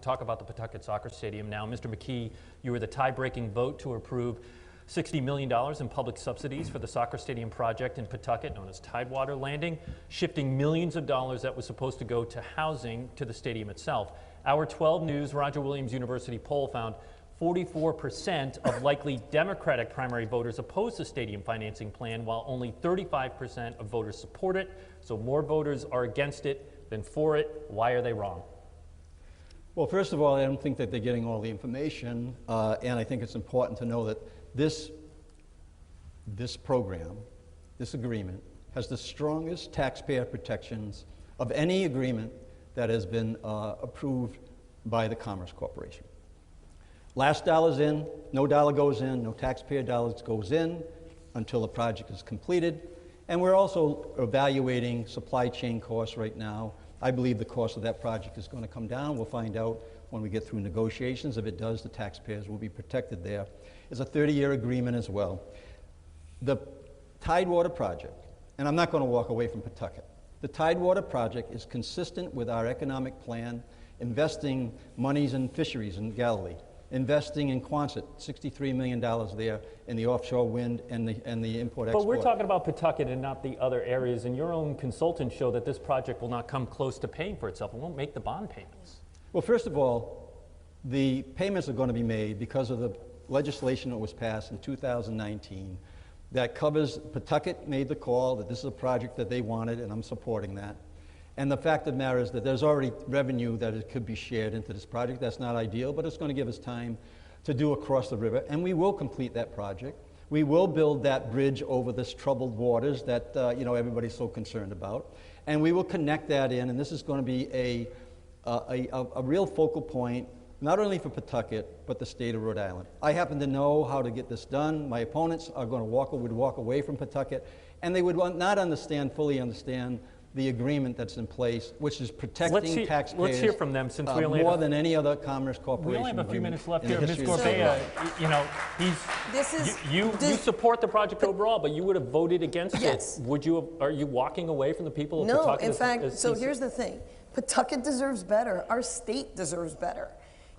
Talk about the Pawtucket Soccer Stadium now. Mr. McKee, you were the tie-breaking vote to approve $60 million in public subsidies for the soccer stadium project in Pawtucket, known as Tidewater Landing, shifting millions of dollars that was supposed to go to housing to the stadium itself. Our 12 News Roger Williams University poll found 44% of likely Democratic primary voters oppose the stadium financing plan, while only 35% of voters support it. So more voters are against it than for it. Why are they wrong? Well, first of all, I don't think that they're getting all the information, and I think it's important to know that this program, this agreement, has the strongest taxpayer protections of any agreement that has been approved by the Commerce Corporation. Last dollar's in, no dollar goes in, no taxpayer dollars goes in until the project is completed. And we're also evaluating supply chain costs right now. I believe the cost of that project is going to come down. We'll find out when we get through negotiations. If it does, the taxpayers will be protected there. It's a 30-year agreement as well. The Tidewater project, and I'm not going to walk away from Pawtucket. The Tidewater project is consistent with our economic plan, investing monies in fisheries in Galilee, investing in Quonset, $63 million there in the offshore wind and the import-export. But we're talking about Pawtucket and not the other areas, and your own consultants show that this project will not come close to paying for itself. It won't make the bond payments. Well, first of all, the payments are going to be made because of the legislation that was passed in 2019 that covers, Pawtucket made the call that this is a project that they wanted, and I'm supporting that. And the fact of the matter is that there's already revenue that it could be shared into this project. That's not ideal, but it's going to give us time to do across the river, and we will complete that project. We will build that bridge over this troubled waters that everybody's so concerned about, and we will connect that in, and this is going to be a real focal point, not only for Pawtucket, but the state of Rhode Island. I happen to know how to get this done. My opponents are going to would walk away from Pawtucket, and they would not fully understand the agreement that's in place, which is protecting taxpayers. Let's hear from them, since we only more than any other Commerce Corporation. We only have a few minutes left here. Ms. Gorbea, you support the project overall, but you would have voted against it. Are you walking away from the people of Pawtucket? No, in fact, here's the thing. Pawtucket deserves better. Our state deserves better.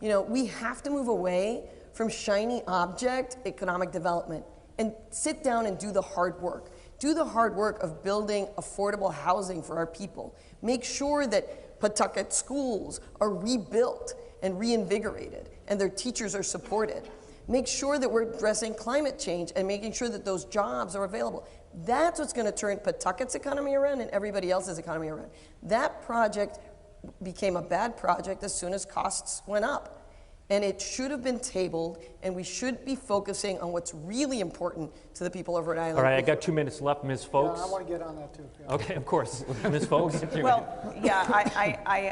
We have to move away from shiny object economic development and sit down and do the hard work. Do the hard work of building affordable housing for our people. Make sure that Pawtucket schools are rebuilt and reinvigorated and their teachers are supported. Make sure that we're addressing climate change and making sure that those jobs are available. That's what's going to turn Pawtucket's economy around and everybody else's economy around. That project became a bad project as soon as costs went up. And it should have been tabled, and we should be focusing on what's really important to the people of Rhode Island. All right, I got 2 minutes left, Ms. Folks. Yeah, I want to get on that too. Yeah. Okay, of course. Ms. Folks. Well, yeah,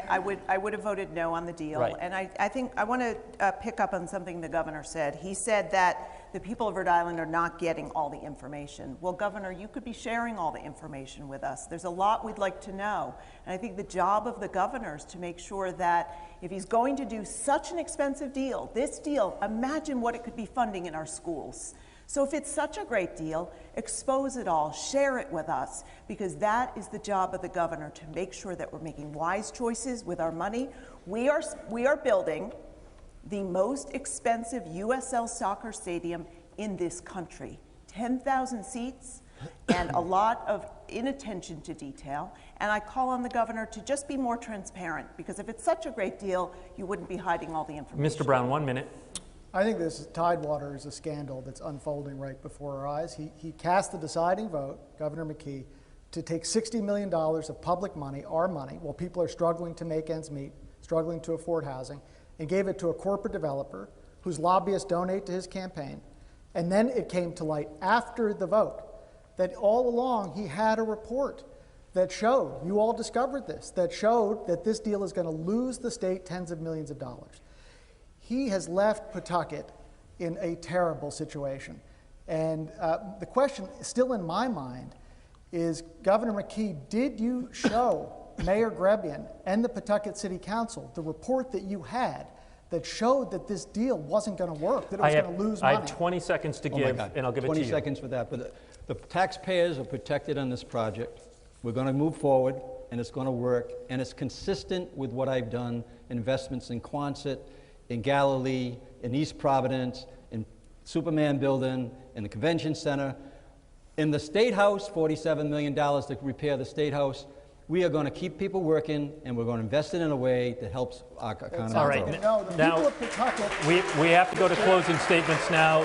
I would have voted no on the deal. Right. And I think I want to pick up on something the governor said. He said that the people of Rhode Island are not getting all the information. Well, Governor, you could be sharing all the information with us. There's a lot we'd like to know. And I think the job of the governor is to make sure that if he's going to do such an expensive deal, this deal, imagine what it could be funding in our schools. So if it's such a great deal, expose it all, share it with us, because that is the job of the governor, to make sure that we're making wise choices with our money. We are building the most expensive USL soccer stadium in this country. 10,000 seats and a lot of inattention to detail. And I call on the governor to just be more transparent, because if it's such a great deal, you wouldn't be hiding all the information. Mr. Brown, 1 minute. I think this Tidewater is a scandal that's unfolding right before our eyes. He cast the deciding vote, Governor McKee, to take $60 million of public money, our money, while people are struggling to make ends meet, struggling to afford housing, and gave it to a corporate developer whose lobbyists donate to his campaign. And then it came to light after the vote that all along he had a report that showed, you all discovered this, that showed that this deal is going to lose the state tens of millions of dollars. He has left Pawtucket in a terrible situation. And the question still in my mind is, Governor McKee, did you show Mayor Grebian and the Pawtucket City Council the report that you had that showed that this deal wasn't going to work, that it was going to lose money? I have 20 seconds to give, and I'll give it to you. 20 seconds for that. But the taxpayers are protected on this project. We're going to move forward. and it's going to work, and it's consistent with what I've done, investments in Quonset, in Galilee, in East Providence, in Superman Building, in the Convention Center. In the State House, $47 million to repair the State House. We are going to keep people working, and we're going to invest it in a way that helps our economy All right. grow. No, the Now- people of Pawtucket We have to go to closing statements now.